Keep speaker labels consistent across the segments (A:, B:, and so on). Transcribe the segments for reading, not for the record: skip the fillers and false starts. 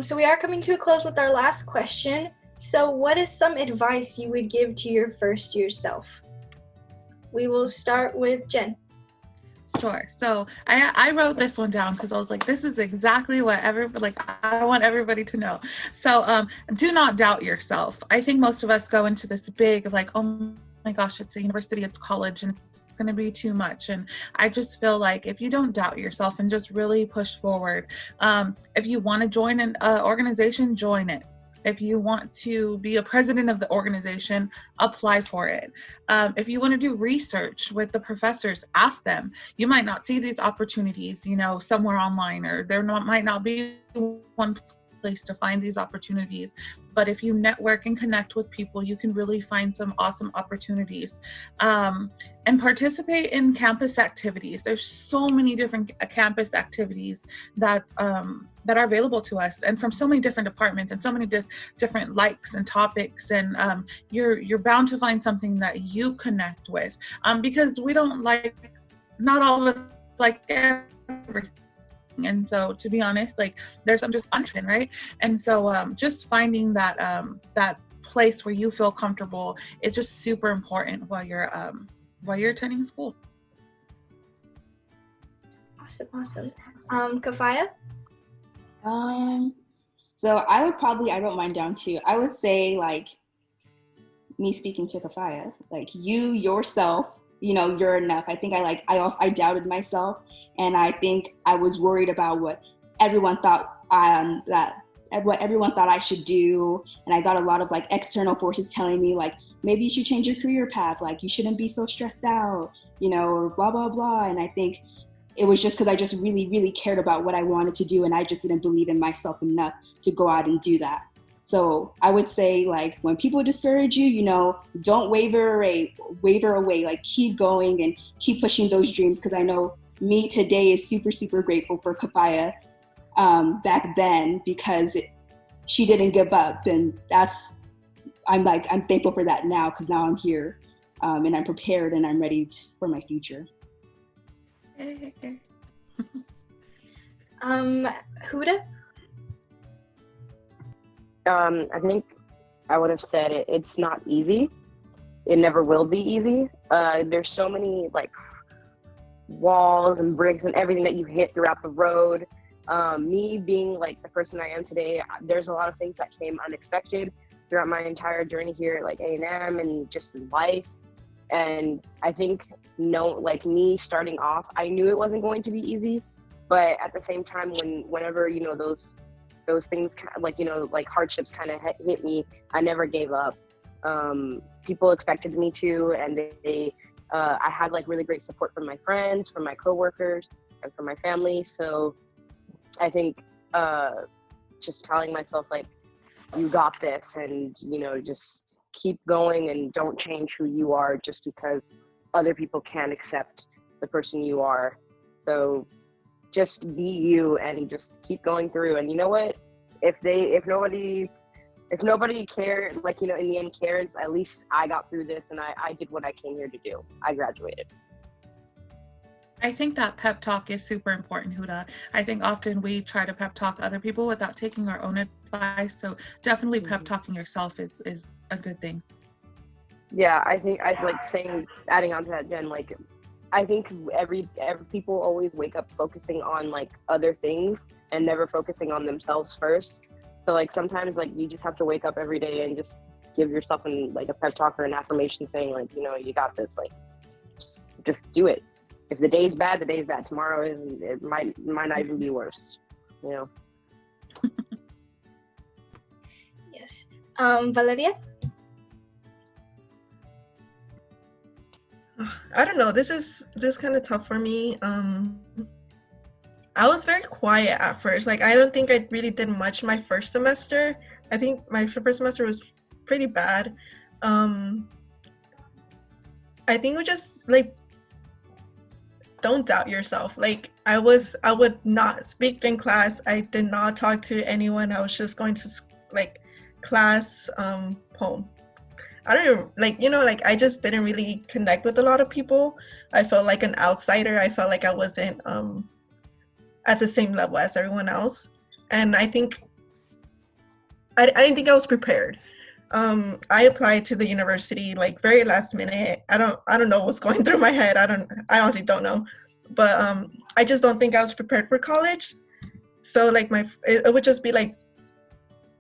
A: So we are coming to a close with our last question. So what is some advice you would give to your first year self? We will start with Jen.
B: Sure. So I wrote this one down because I was like, this is exactly what I want everybody to know. So do not doubt yourself. I think most of us go into this big, like, oh my gosh, it's a university, it's college, and it's going to be too much. And I just feel like if you don't doubt yourself and just really push forward, if you want to join an organization, join it. If you want to be a president of the organization, apply for it. If you want to do research with the professors, ask them. You might not see these opportunities, somewhere online, or might not be one place to find these opportunities. But if you network and connect with people, you can really find some awesome opportunities. And participate in campus activities. There's so many different campus activities that are available to us, and from so many different departments and so many different likes and topics. And you're bound to find something that you connect with, because not all of us like everything. And so, to be honest, there's some just untrained, right? And so just finding that place where you feel comfortable is just super important while you're attending school.
A: Awesome. Kafaya?
C: So I wrote mine down too. I would say, me speaking to Kafaya, you yourself, you're enough. I think I doubted myself, and I think I was worried about what everyone thought I should do. And I got a lot of external forces telling me maybe you should change your career path. You shouldn't be so stressed out, or blah, blah, blah. And I think it was just because I just really, really cared about what I wanted to do, and I just didn't believe in myself enough to go out and do that. So I would say, when people discourage you, don't waver away, keep going and keep pushing those dreams. Because I know me today is super, super grateful for Kafaya back then, because she didn't give up. And I'm thankful for that now, because now I'm here and I'm prepared and I'm ready for my future.
A: Huda?
D: I think I would have said it's not easy. It never will be easy. There's so many walls and bricks and everything that you hit throughout the road. Me being the person I am today, there's a lot of things that came unexpected throughout my entire journey here at A&M and just in life. And I think me starting off, I knew it wasn't going to be easy, but at the same time, whenever those things hardships kind of hit me, I never gave up. People expected me to, and I had really great support from my friends, from my coworkers, and from my family. So I think just telling myself you got this, and just keep going and don't change who you are just because other people can't accept the person you are. So just be you and just keep going through. And you know what? If nobody cares, in the end cares, at least I got through this and I did what I came here to do. I graduated.
B: I think that pep talk is super important, Huda. I think often we try to pep talk other people without taking our own advice. So definitely pep talking yourself is a good thing.
D: Yeah, I think adding on to that, Jen, I think every people always wake up focusing on other things and never focusing on themselves first. So sometimes you just have to wake up every day and just give yourself a pep talk or an affirmation saying you got this. Just do it. If the day's bad, the day's bad. Tomorrow it might not even be worse.
A: Yes. Valeria?
E: I don't know. This is just kind of tough for me. I was very quiet at first. I don't think I really did much my first semester. I think my first semester was pretty bad. I think we just don't doubt yourself. I would not speak in class. I did not talk to anyone. I was just going to class, home. I don't even, I just didn't really connect with a lot of people. I felt like an outsider. I felt like I wasn't at the same level as everyone else. And I think I didn't think I was prepared. I applied to the university like very last minute. I don't know what's going through my head. I honestly don't know, but I just don't think I was prepared for college. So like it would just be like,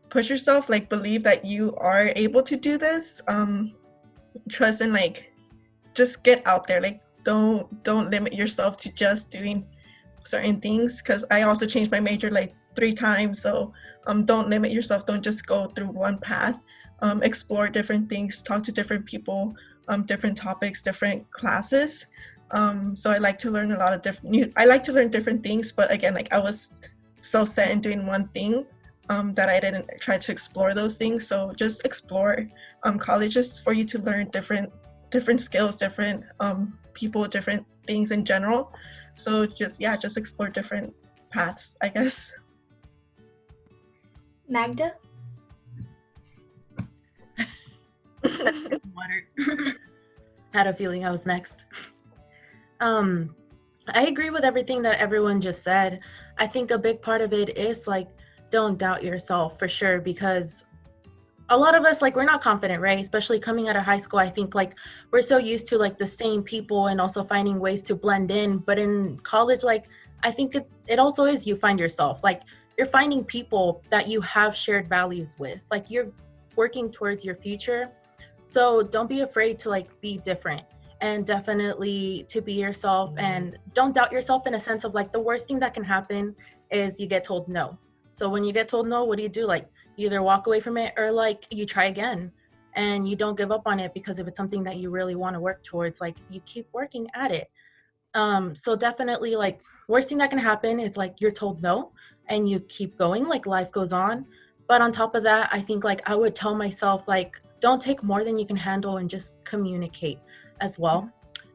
E: push yourself, like believe that you are able to do this. Trust and like just get out there. Like don't limit yourself to just doing certain things, because I also changed my major like 3 times. So don't limit yourself. Don't just go through one path. Explore different things, talk to different people, different topics, different classes. So I like to learn a lot of I like to learn different things, but again, like I was so set in doing one thing that I didn't try to explore those things. So just explore. College is for you to learn different skills, different people, different things in general. So just explore different paths, I guess.
A: Magda?
F: Water. Had a feeling I was next. I agree with everything that everyone just said. I think a big part of it is like, don't doubt yourself for sure, because a lot of us, like, we're not confident, right? Especially coming out of high school. I think like we're so used to like the same people and also finding ways to blend in. But in college, like, I think it also is you find yourself. Like, you're finding people that you have shared values with. Like, you're working towards your future. So don't be afraid to like be different, and definitely to be yourself, and don't doubt yourself in a sense of like the worst thing that can happen is you get told no. So when you get told no, what do? Like, you either walk away from it or like you try again, and you don't give up on it, because if it's something that you really want to work towards, like you keep working at it. So definitely, like, worst thing that can happen is like you're told no and you keep going, like life goes on. But on top of that, I think like I would tell myself, like, don't take more than you can handle, and just communicate as well.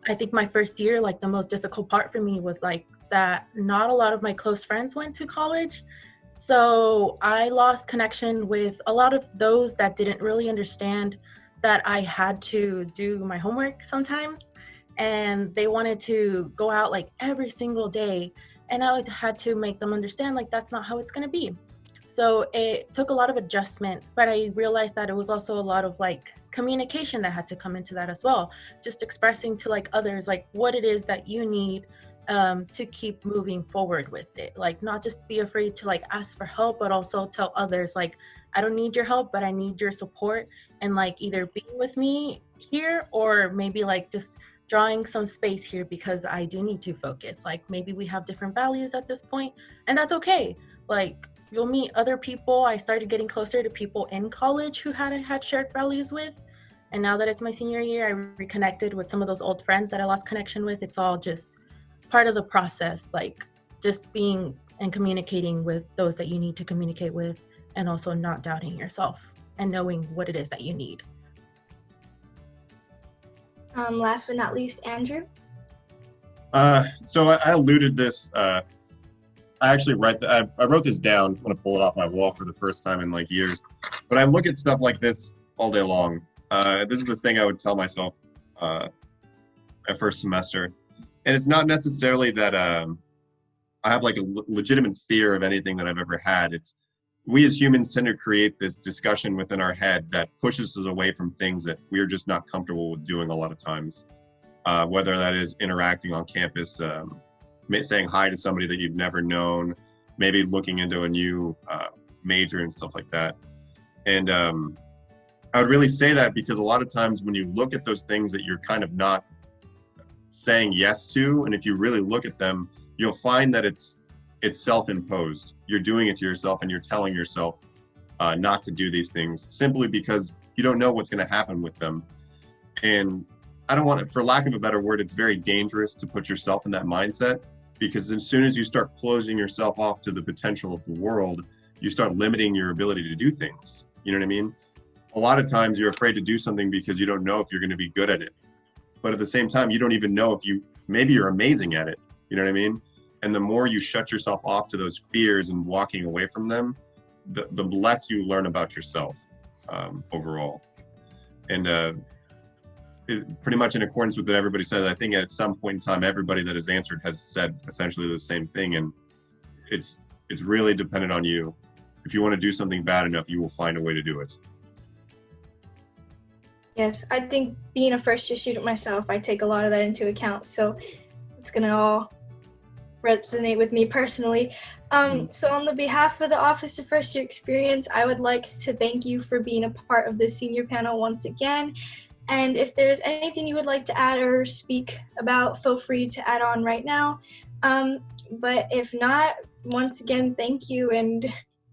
F: I think my first year, like the most difficult part for me was like that not a lot of my close friends went to college. So I lost connection with a lot of those that didn't really understand that I had to do my homework sometimes, and they wanted to go out like every single day, and I had to make them understand like that's not how it's going to be. So it took a lot of adjustment, but I realized that it was also a lot of like communication that had to come into that as well. Just expressing to like others like what it is that you need to keep moving forward with it. Like, not just be afraid to like ask for help, but also tell others like, I don't need your help, but I need your support, and like either being with me here or maybe like just drawing some space here, because I do need to focus. Like, maybe we have different values at this point, and that's okay. Like, you'll meet other people. I started getting closer to people in college who had shared values with. And now that it's my senior year, I reconnected with some of those old friends that I lost connection with. It's all just part of the process, like just being and communicating with those that you need to communicate with, and also not doubting yourself and knowing what it is that you need.
A: Last but not least, Andrew.
G: So I alluded this. I actually I wrote this down. I'm gonna pull it off my wall for the first time in like years. But I look at stuff like this all day long. This is the thing I would tell myself at first semester, and it's not necessarily that I have like a legitimate fear of anything that I've ever had. It's we as humans tend to create this discussion within our head that pushes us away from things that we're just not comfortable with doing a lot of times. Whether that is interacting on campus, saying hi to somebody that you've never known, maybe looking into a new major and stuff like that. And I would really say that because a lot of times when you look at those things that you're kind of not saying yes to, and if you really look at them, you'll find that it's self-imposed. You're doing it to yourself, and you're telling yourself not to do these things simply because you don't know what's going to happen with them. And I don't want to, for lack of a better word, it's very dangerous to put yourself in that mindset, because as soon as you start closing yourself off to the potential of the world, you start limiting your ability to do things. You know what I mean? A lot of times you're afraid to do something because you don't know if you're going to be good at it. But at the same time, you don't even know if maybe you're amazing at it. You know what I mean? And the more you shut yourself off to those fears and walking away from them, the less you learn about yourself overall. And pretty much in accordance with what everybody said, I think at some point in time, everybody that has answered has said essentially the same thing. And it's really dependent on you. if you want to do something bad enough, you will find a way to do it.
A: Yes, I think being a first-year student myself, I take a lot of that into account. So it's gonna all resonate with me personally. So on the behalf of the Office of First Year Experience, I would like to thank you for being a part of the senior panel once again. And if there's anything you would like to add or speak about, feel free to add on right now. But if not, once again, thank you, and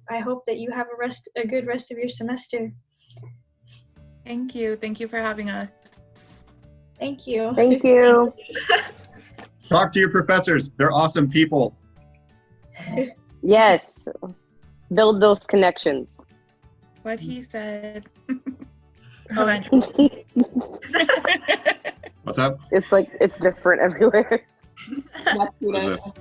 A: I hope that you have a good rest of your semester.
B: Thank you. Thank you for having us.
A: Thank you.
D: Thank you.
G: Talk to your professors. They're awesome people.
D: Yes. Build those connections.
B: What he said.
E: Hold on.
G: What's up?
D: It's like, it's different everywhere.
C: That's
G: What is
C: good.
G: this?